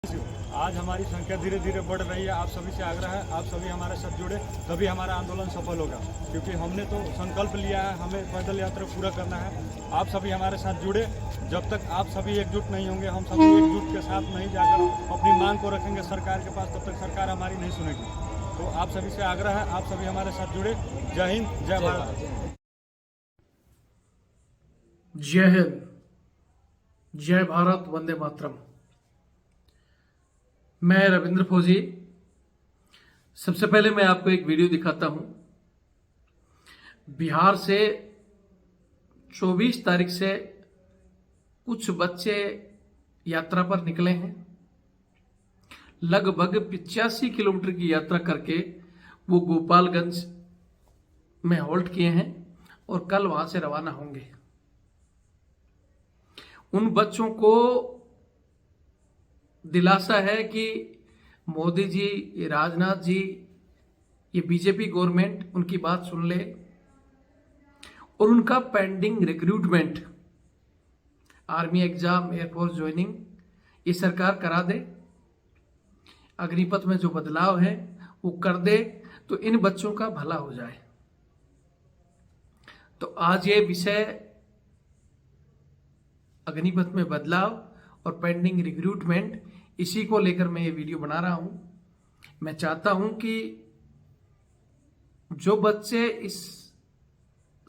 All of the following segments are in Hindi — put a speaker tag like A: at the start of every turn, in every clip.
A: आज हमारी संख्या धीरे धीरे बढ़ रही है। आप सभी से आग्रह है, आप सभी हमारे साथ जुड़े, तभी हमारा आंदोलन सफल होगा। क्योंकि हमने तो संकल्प लिया है, हमें पैदल यात्रा पूरा करना है। आप सभी हमारे साथ जुड़े। जब तक आप सभी एकजुट नहीं होंगे, हम सभी एकजुट के साथ नहीं जाकर अपनी मांग को रखेंगे सरकार के पास, तब तक सरकार हमारी नहीं सुनेगी। तो आप सभी से आग्रह है, आप सभी हमारे साथ जुड़े। जय हिंद, जय भारत।
B: जय हिंद, जय भारत, वंदे मातरम। मैं रविंद्र फौजी। सबसे पहले मैं आपको एक वीडियो दिखाता हूं। बिहार से 24 तारीख से कुछ बच्चे यात्रा पर निकले हैं। लगभग 85 किलोमीटर की यात्रा करके वो गोपालगंज में होल्ड किए हैं और कल वहां से रवाना होंगे। उन बच्चों को दिलासा है कि मोदी जी, ये राजनाथ जी, ये बीजेपी गवर्नमेंट उनकी बात सुन ले और उनका pending recruitment, army exam, air force joining, ये सरकार करा दे। अग्निपथ में जो बदलाव है वो कर दे, तो इन बच्चों का भला हो जाए। तो आज ये विषय अग्निपथ में बदलाव और पेंडिंग रिक्रूटमेंट, इसी को लेकर मैं ये वीडियो बना रहा हूं। मैं चाहता हूं कि जो बच्चे इस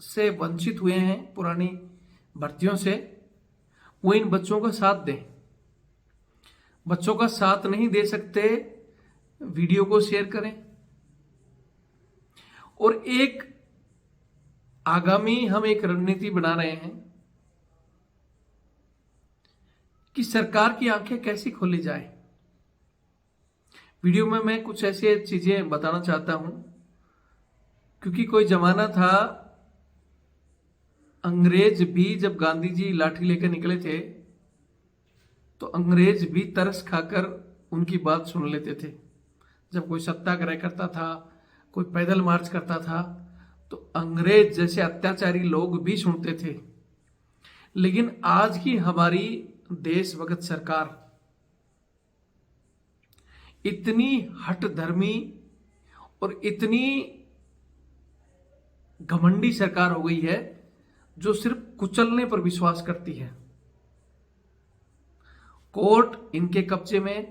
B: से वंचित हुए हैं पुरानी भर्तियों से, वो इन बच्चों का साथ दें। बच्चों का साथ नहीं दे सकते, वीडियो को शेयर करें। और एक आगामी हम एक रणनीति बना रहे हैं कि सरकार की आंखें कैसी खोली जाए। वीडियो में मैं कुछ ऐसी चीजें बताना चाहता हूं, क्योंकि कोई जमाना था, अंग्रेज भी जब गांधी जी लाठी लेकर निकले थे तो अंग्रेज भी तरस खाकर उनकी बात सुन लेते थे। जब कोई सत्याग्रह करता था, कोई पैदल मार्च करता था, तो अंग्रेज जैसे अत्याचारी लोग भी सुनते थे। लेकिन आज की हमारी देशभक्त सरकार इतनी हठधर्मी और इतनी घमंडी सरकार हो गई है, जो सिर्फ कुचलने पर विश्वास करती है। कोर्ट इनके कब्जे में,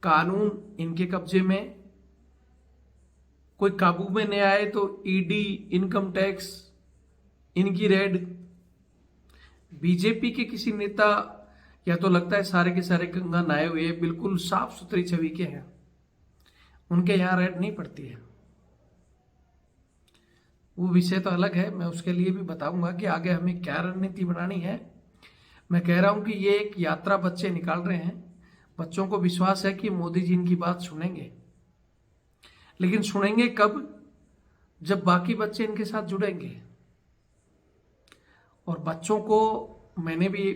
B: कानून इनके कब्जे में, कोई काबू में नहीं आए तो ईडी, इनकम टैक्स, इनकी रेड। बीजेपी के किसी नेता या तो लगता है सारे के सारे गंगा नहाए हुए, बिल्कुल साफ सुथरी छवि के हैं, उनके यहां रेड नहीं पड़ती है। वो विषय तो अलग है, मैं उसके लिए भी बताऊंगा कि आगे हमें क्या रणनीति बनानी है। मैं कह रहा हूं कि ये एक यात्रा बच्चे निकाल रहे हैं। बच्चों को विश्वास है कि मोदी जी इनकी बात सुनेंगे, लेकिन सुनेंगे कब? जब बाकी बच्चे इनके साथ जुड़ेंगे। और बच्चों को मैंने भी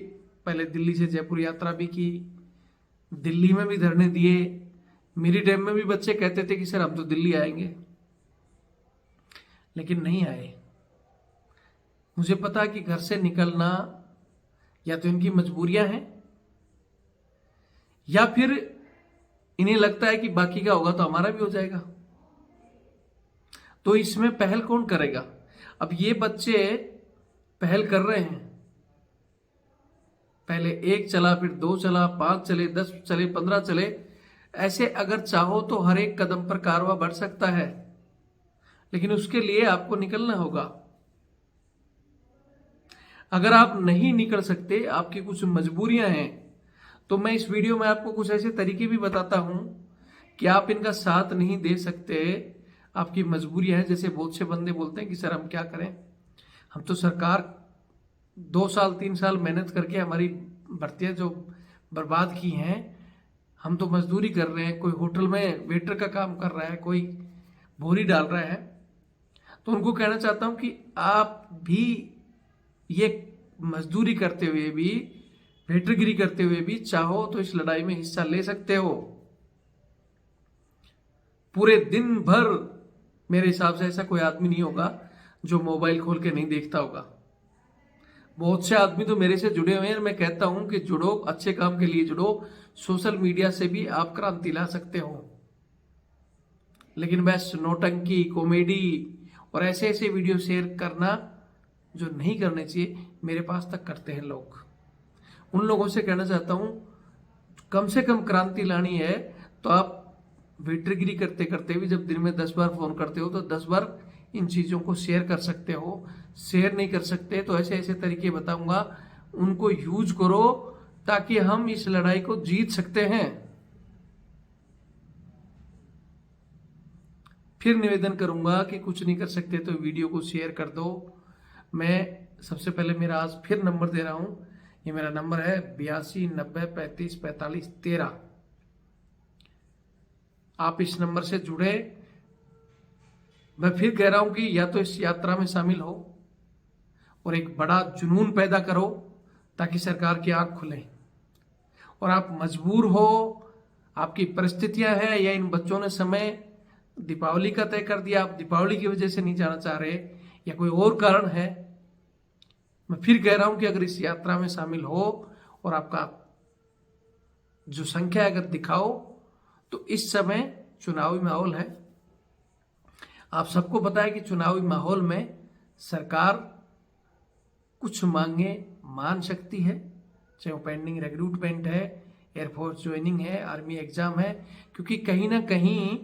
B: पहले दिल्ली से जयपुर यात्रा भी की, दिल्ली में भी धरने दिए। मेरी टाइम में भी बच्चे कहते थे कि सर हम तो दिल्ली आएंगे, लेकिन नहीं आए। मुझे पता है कि घर से निकलना या तो इनकी मजबूरियां हैं, या फिर इन्हें लगता है कि बाकी का होगा तो हमारा भी हो जाएगा। तो इसमें पहल कौन करेगा? अब ये बच्चे पहल कर रहे हैं। पहले 1 चला, फिर 2 चला, 5 चले, 10 चले, 15 चले। ऐसे अगर चाहो तो हर एक कदम पर कारवां बढ़ सकता है, लेकिन उसके लिए आपको निकलना होगा। अगर आप नहीं निकल सकते, आपकी कुछ मजबूरियां हैं, तो मैं इस वीडियो में आपको कुछ ऐसे तरीके भी बताता हूं कि आप इनका साथ नहीं दे सकते, आपकी मजबूरियां हैं। जैसे बहुत से बंदे बोलते हैं कि सर हम क्या करें, हम तो सरकार 2 साल 3 साल मेहनत करके हमारी भर्तियां जो बर्बाद की हैं, हम तो मजदूरी कर रहे हैं, कोई होटल में वेटर का काम कर रहा है, कोई बोरी डाल रहा है। तो उनको कहना चाहता हूं कि आप भी ये मजदूरी करते हुए भी, वेटरगिरी करते हुए भी चाहो तो इस लड़ाई में हिस्सा ले सकते हो। पूरे दिन भर मेरे हिसाब से ऐसा कोई आदमी नहीं होगा जो मोबाइल खोल के नहीं देखता होगा। बहुत से आदमी तो मेरे से जुड़े हुए हैं। मैं कहता हूं कि जुड़ो, अच्छे काम के लिए जुड़ो। सोशल मीडिया से भी आप क्रांति ला सकते हो, लेकिन बस नौटंकी, कॉमेडी और ऐसे ऐसे वीडियो शेयर करना जो नहीं करने चाहिए, मेरे पास तक करते हैं लोग। उन लोगों से कहना चाहता हूं, कम से कम क्रांति लानी है तो आप वेटरगिरी करते करते भी जब दिन में 10 बार फोन करते हो तो 10 बार इन चीजों को शेयर कर सकते हो। शेयर नहीं कर सकते तो ऐसे ऐसे तरीके बताऊंगा, उनको यूज करो ताकि हम इस लड़ाई को जीत सकते हैं। फिर निवेदन करूंगा कि कुछ नहीं कर सकते तो वीडियो को शेयर कर दो। मैं सबसे पहले मेरा आज फिर नंबर दे रहा हूं। ये मेरा नंबर है 8290354513। आप इस नंबर से जुड़े। मैं फिर कह रहा हूं कि या तो इस यात्रा में शामिल हो और एक बड़ा जुनून पैदा करो ताकि सरकार की आंख खुले, और आप मजबूर हो, आपकी परिस्थितियां हैं, या इन बच्चों ने समय दीपावली का तय कर दिया, आप दीपावली की वजह से नहीं जाना चाह रहे, या कोई और कारण है, मैं फिर कह रहा हूं कि अगर इस यात्रा में शामिल हो और आपका जो संख्या है अगर दिखाओ, तो इस समय चुनावी माहौल है। आप सबको पता है कि चुनावी माहौल में सरकार कुछ मांगे मान सकती है, चाहे वो पेंडिंग रिक्रूटमेंट है, एयरफोर्स ज्वाइनिंग है, आर्मी एग्जाम है, क्योंकि कहीं ना कहीं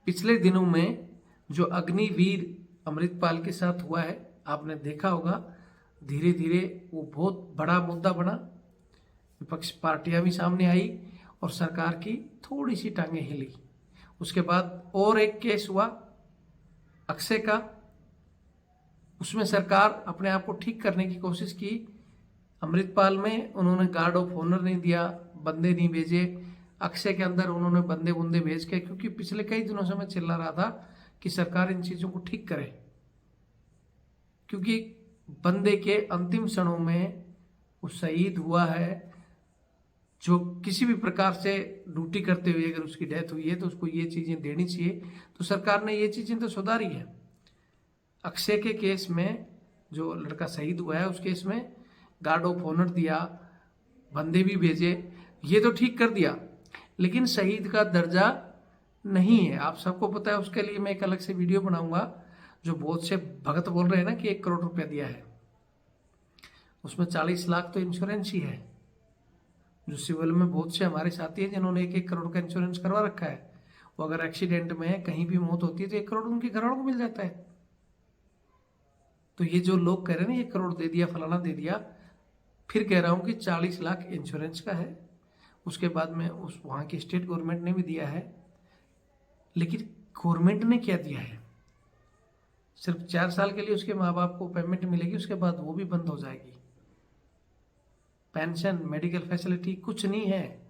B: पिछले दिनों में जो अग्निवीर अमृतपाल के साथ हुआ है, आपने देखा होगा, धीरे धीरे वो बहुत बड़ा मुद्दा बना। विपक्ष पार्टियां भी सामने आई और सरकार की थोड़ी सी टांगें हिली। उसके बाद और एक केस हुआ अक्षय का, उसमें सरकार अपने आप को ठीक करने की कोशिश की। अमृतपाल में उन्होंने गार्ड ऑफ ऑनर नहीं दिया, बंदे नहीं भेजे। अक्षय के अंदर उन्होंने बंदे बुंदे भेज के, क्योंकि पिछले कई दिनों से मैं चिल्ला रहा था कि सरकार इन चीजों को ठीक करे, क्योंकि बंदे के अंतिम क्षणों में वो शहीद हुआ है। जो किसी भी प्रकार से ड्यूटी करते हुए अगर उसकी डेथ हुई है तो उसको ये चीजें देनी चाहिए। तो सरकार ने ये चीजें तो सुधारी है। अक्षय के केस में जो लड़का शहीद हुआ है उस केस में गार्ड ऑफ ऑनर दिया, बंदे भी भेजे, ये तो ठीक कर दिया, लेकिन शहीद का दर्जा नहीं है। आप सबको पता है, उसके लिए मैं एक अलग से वीडियो बनाऊंगा। जो बहुत से भगत बोल रहे हैं ना कि 1 करोड़ रुपया दिया है, उसमें 40 लाख तो इंश्योरेंस ही है। जो सिविल में बहुत से हमारे साथी हैं जिन्होंने 1-1 करोड़ का इंश्योरेंस करवा रखा है, वो अगर एक्सीडेंट में कहीं भी मौत होती है तो 1 करोड़ उनके घर वालों को मिल जाता है। तो ये जो लोग कह रहे हैं ना 1 करोड़ दे दिया, फलाना दे दिया, फिर कह रहा हूं कि 40 लाख इंश्योरेंस का है। उसके बाद में उस वहां की स्टेट गवर्नमेंट ने भी दिया है, लेकिन गवर्नमेंट ने क्या दिया है, सिर्फ 4 साल के लिए उसके माँ बाप को पेमेंट मिलेगी, उसके बाद वो भी बंद हो जाएगी। पेंशन, मेडिकल फैसिलिटी कुछ नहीं है।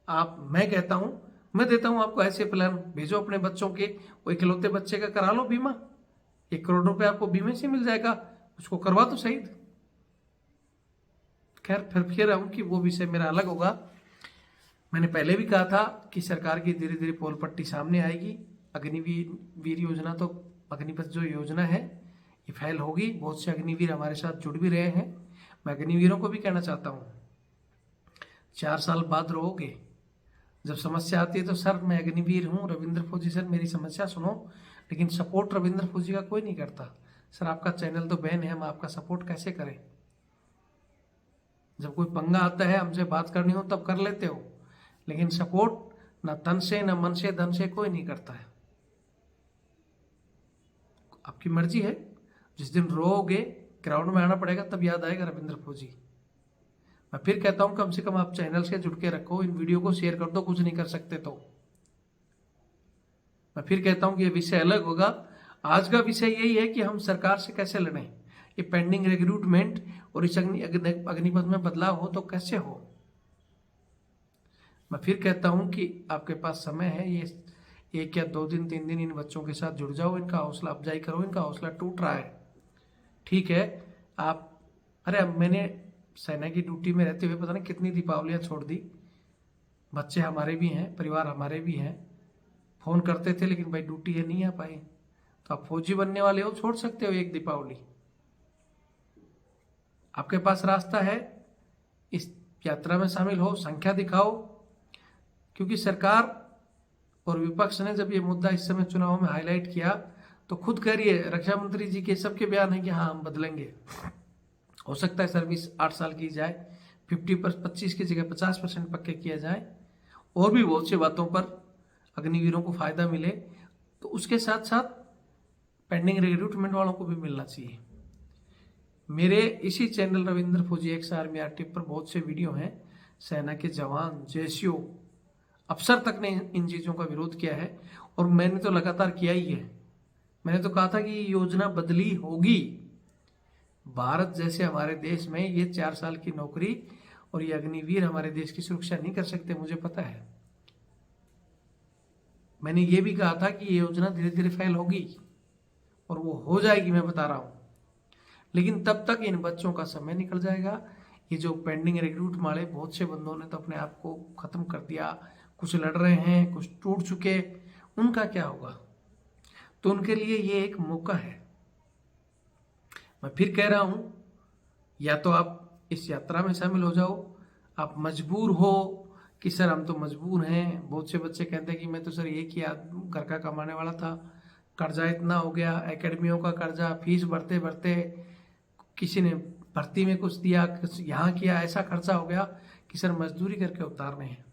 B: मैं कहता हूं, मैं देता हूं आपको ऐसे प्लान, भेजो अपने बच्चों के, वो इकलौते बच्चे का करा लो बीमा, 1 करोड़ रुपए आपको बीमे से मिल जाएगा, उसको करवा दो शहीद। खैर फिर रहूं कि वो विषय मेरा अलग होगा। मैंने पहले भी कहा था कि सरकार की धीरे धीरे पोल पट्टी सामने आएगी। अग्निवीर योजना, तो अग्निपथ जो योजना है ये फैल होगी। बहुत से अग्निवीर हमारे साथ जुड़ भी रहे हैं। मैं अग्निवीरों को भी कहना चाहता हूँ, 4 साल बाद रहोगे, जब समस्या आती है तो सर मैं अग्निवीर हूँ, रविंद्र फौजी सर मेरी समस्या सुनो, लेकिन सपोर्ट रविंद्र फौजी का कोई नहीं करता। सर आपका चैनल तो बैन है, हम आपका सपोर्ट कैसे करें? जब कोई पंगा आता है, हमसे बात करनी हो तब कर लेते हो, लेकिन सपोर्ट ना तन से, ना मन से, धन से कोई नहीं करता है। आपकी मर्जी है, जिस दिन रोओगे ग्राउंड में आना पड़ेगा, तब याद आएगा रविंद्र फौजी। मैं फिर कहता हूं कम से कम आप चैनल से जुड़ के रखो, इन वीडियो को शेयर कर दो, कुछ नहीं कर सकते तो। मैं फिर कहता हूं कि ये विषय अलग होगा। आज का विषय यही है कि हम सरकार से कैसे लड़ें। ये पेंडिंग रिक्रूटमेंट और इस अग्निपथ में बदलाव हो तो कैसे हो। मैं फिर कहता हूं कि आपके पास समय है, ये 1 या 2 दिन 3 दिन इन बच्चों के साथ जुड़ जाओ, इनका हौसला अफजाई करो। इनका हौसला टूट रहा है, ठीक है। अरे मैंने सेना की ड्यूटी में रहते हुए पता नहीं कितनी दीपावलियां छोड़ दी। बच्चे हमारे भी हैं, परिवार हमारे भी हैं, फोन करते थे लेकिन भाई ड्यूटी है नहीं आ पाए। तो आप फौजी बनने वाले हो, छोड़ सकते हो एक दीपावली। आपके पास रास्ता है, इस यात्रा में शामिल हो, संख्या दिखाओ। क्योंकि सरकार और विपक्ष ने जब ये मुद्दा इस समय चुनाव में हाईलाइट किया तो खुद कह रही है, रक्षा मंत्री जी के सबके बयान है कि हाँ हम बदलेंगे। हो सकता है सर्विस 8 साल की जाए, 25 की जगह 50% पक्के किया जाए, और भी बहुत सी बातों पर अग्निवीरों को फायदा मिले। तो उसके साथ साथ पेंडिंग रिक्रूटमेंट वालों को भी मिलना चाहिए। मेरे इसी चैनल रविंद्र फौजी एक्स आर्मी आरटीएफ पर बहुत से वीडियो हैं। सेना के जवान, जेसीओ, अफसर तक ने इन चीज़ों का विरोध किया है, और मैंने तो लगातार किया ही है। मैंने तो कहा था कि ये योजना बदली होगी। भारत जैसे हमारे देश में ये 4 साल की नौकरी और ये अग्निवीर हमारे देश की सुरक्षा नहीं कर सकते, मुझे पता है। मैंने ये भी कहा था कि ये योजना धीरे धीरे फैल होगी, और वो हो जाएगी, मैं बता रहा हूँ। लेकिन तब तक इन बच्चों का समय निकल जाएगा। ये जो पेंडिंग रिक्रूट वाले बहुत से बंदों ने तो अपने आप को खत्म कर दिया, कुछ लड़ रहे हैं, कुछ टूट चुके, उनका क्या होगा? तो उनके लिए ये एक मौका है। मैं फिर कह रहा हूं, या तो आप इस यात्रा में शामिल हो जाओ। आप मजबूर हो कि सर हम तो मजबूर हैं। बहुत से बच्चे कहते हैं कि मैं तो सर ये किया, घर का कमाने वाला था, कर्जा इतना हो गया, एकेडमियों का कर्जा, फीस भरते भरते किसी ने भर्ती में कुछ दिया, यहाँ किया, ऐसा खर्चा हो गया कि सर मजदूरी करके उतारने हैं।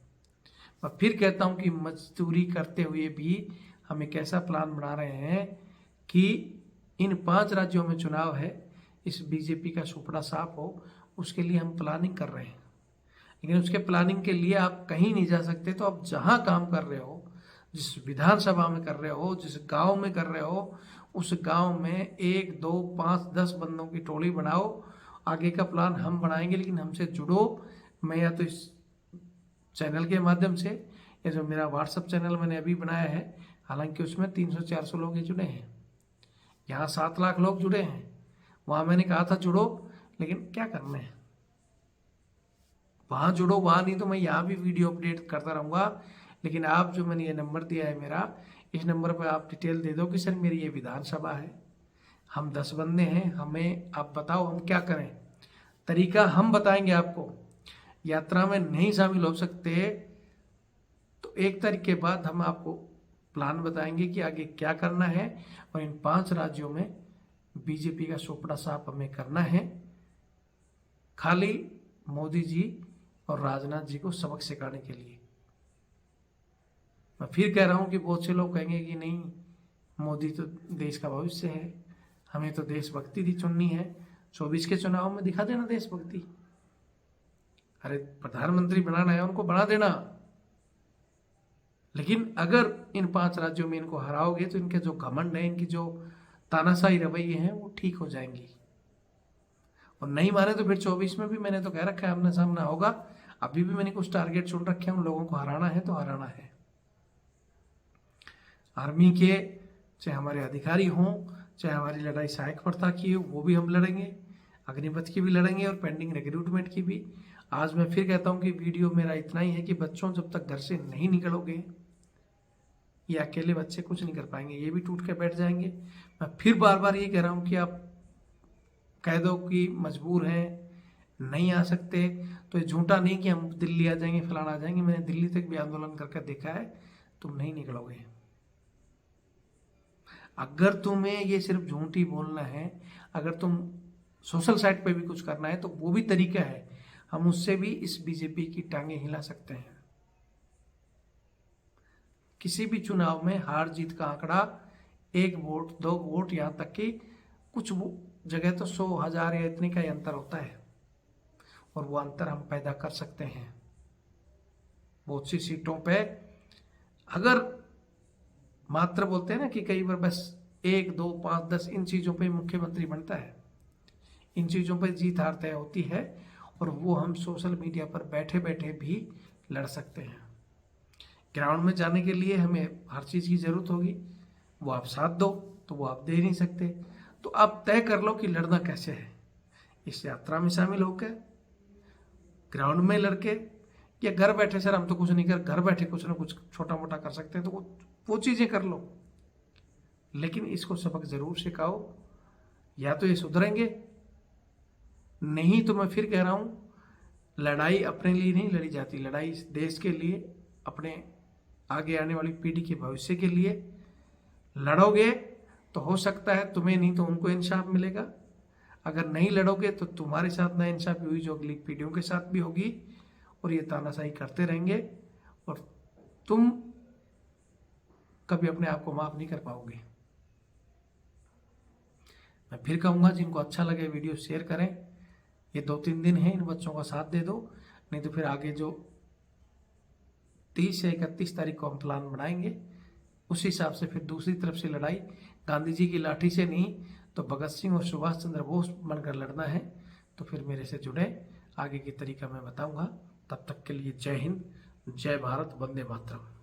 B: मैं फिर कहता हूँ कि मजदूरी करते हुए भी हम एक ऐसा प्लान बना रहे हैं कि इन 5 राज्यों में चुनाव है, इस बीजेपी का सुपड़ा साफ हो, उसके लिए हम प्लानिंग कर रहे हैं। लेकिन उसके प्लानिंग के लिए आप कहीं नहीं जा सकते। तो आप जहाँ काम कर रहे हो, जिस विधानसभा में कर रहे हो, जिस गांव में कर रहे हो, उस गांव में 1, 2, 5, 10 बंदों की टोली बनाओ। आगे का प्लान हम बनाएंगे, लेकिन हमसे जुड़ो। मैं या तो इस चैनल के माध्यम से, या जो मेरा व्हाट्सएप चैनल मैंने अभी बनाया है, हालांकि उसमें 300-400 लोग ही जुड़े हैं, यहाँ 7 लाख लोग जुड़े हैं। वहाँ मैंने कहा था जुड़ो, लेकिन क्या करना है, वहाँ जुड़ो, वहाँ नहीं तो मैं यहाँ भी वीडियो अपडेट करता रहूँगा। लेकिन आप जो मैंने ये नंबर दिया है मेरा, इस नंबर पर आप डिटेल दे दो कि सर मेरी ये विधानसभा है, हम 10 बंदे हैं, हमें आप बताओ हम क्या करें। तरीका हम बताएंगे आपको। यात्रा में नहीं शामिल हो सकते तो 1 तारीख के बाद हम आपको प्लान बताएंगे कि आगे क्या करना है। और इन 5 राज्यों में बीजेपी का सोपड़ा साफ हमें करना है, खाली मोदी जी और राजनाथ जी को सबक सिखाने के लिए। मैं फिर कह रहा हूं कि बहुत से लोग कहेंगे कि नहीं, मोदी तो देश का भविष्य है, हमें तो देशभक्ति भी चुननी है। 24 के चुनाव में दिखा देना देशभक्ति। अरे प्रधानमंत्री बनाना है, उनको बना देना। लेकिन अगर इन 5 राज्यों में इनको हराओगे तो इनके जो घमंड है, इनकी जो तानाशाही रवैये हैं, वो ठीक हो जाएंगी। और नहीं माने तो फिर 24 में भी मैंने तो कह रखा है आमना सामना होगा। अभी भी मैंने कुछ टारगेट चुन रखे हैं, उन लोगों को हराना है तो हराना है। आर्मी के चाहे हमारे अधिकारी हों, चाहे हमारी लड़ाई सहायक प्रथा की हो, वो भी हम लड़ेंगे, अग्निपथ की भी लड़ेंगे, और पेंडिंग रिक्रूटमेंट की भी। आज मैं फिर कहता हूं कि वीडियो मेरा इतना ही है कि बच्चों जब तक घर से नहीं निकलोगे, ये अकेले बच्चे कुछ नहीं कर पाएंगे, ये भी टूट के बैठ जाएंगे। मैं फिर बार बार ये कह रहा हूं कि आप कह दो कि मजबूर हैं, नहीं आ सकते, तो ये झूठा नहीं कि हम दिल्ली आ जाएंगे, फलाना आ जाएंगे। मैंने दिल्ली तक भी आंदोलन करके देखा है, तुम नहीं निकलोगे। अगर तुम्हें ये सिर्फ झूठी बोलना है, अगर तुम सोशल साइट पे भी कुछ करना है, तो वो भी तरीका है, हम उससे भी इस बीजेपी की टांगे हिला सकते हैं। किसी भी चुनाव में हार जीत का आंकड़ा 1 वोट 2 वोट, यहां तक कि कुछ जगह तो 100, 1000 या इतने का ही अंतर होता है, और वो अंतर हम पैदा कर सकते हैं। बहुत सी सीटों पे अगर मात्र बोलते हैं ना कि कई बार बस 1, 2, 5, 10 इन चीजों पे मुख्यमंत्री बनता है, इन चीजों पे जीत हार तय होती है, और वो हम सोशल मीडिया पर बैठे बैठे भी लड़ सकते हैं। ग्राउंड में जाने के लिए हमें हर चीज की जरूरत होगी, वो आप साथ दो तो वो आप दे नहीं सकते। तो आप तय कर लो कि लड़ना कैसे है। इस यात्रा में शामिल होकर ग्राउंड में लड़के, या घर बैठे सर हम तो कुछ नहीं कर, घर बैठे कुछ ना कुछ छोटा मोटा कर सकते हैं, तो वो चीजें कर लो। लेकिन इसको सबक जरूर सिखाओ, या तो ये सुधरेंगे नहीं तो मैं फिर कह रहा हूँ, लड़ाई अपने लिए नहीं लड़ी जाती, लड़ाई इस देश के लिए, अपने आगे आने वाली पीढ़ी के भविष्य के लिए लड़ोगे तो हो सकता है तुम्हें नहीं तो उनको इंसाफ मिलेगा। अगर नहीं लड़ोगे तो तुम्हारे साथ ना इंसाफी हुई जो अगली पीढ़ियों के साथ भी होगी, और ये तानाशाही करते रहेंगे और तुम कभी अपने आप को माफ नहीं कर पाओगे। मैं फिर कहूँगा, जिनको अच्छा लगे वीडियो शेयर करें। ये 2-3 दिन है, इन बच्चों का साथ दे दो, नहीं तो फिर आगे जो 30 से 31 तारीख को हम प्लान बनाएंगे उस हिसाब से फिर दूसरी तरफ से लड़ाई गांधी जी की लाठी से नहीं तो भगत सिंह और सुभाष चंद्र बोस बनकर लड़ना है। तो फिर मेरे से जुड़े, आगे की तरीका मैं बताऊंगा। तब तक के लिए जय हिंद, जय भारत, वंदे मातरम।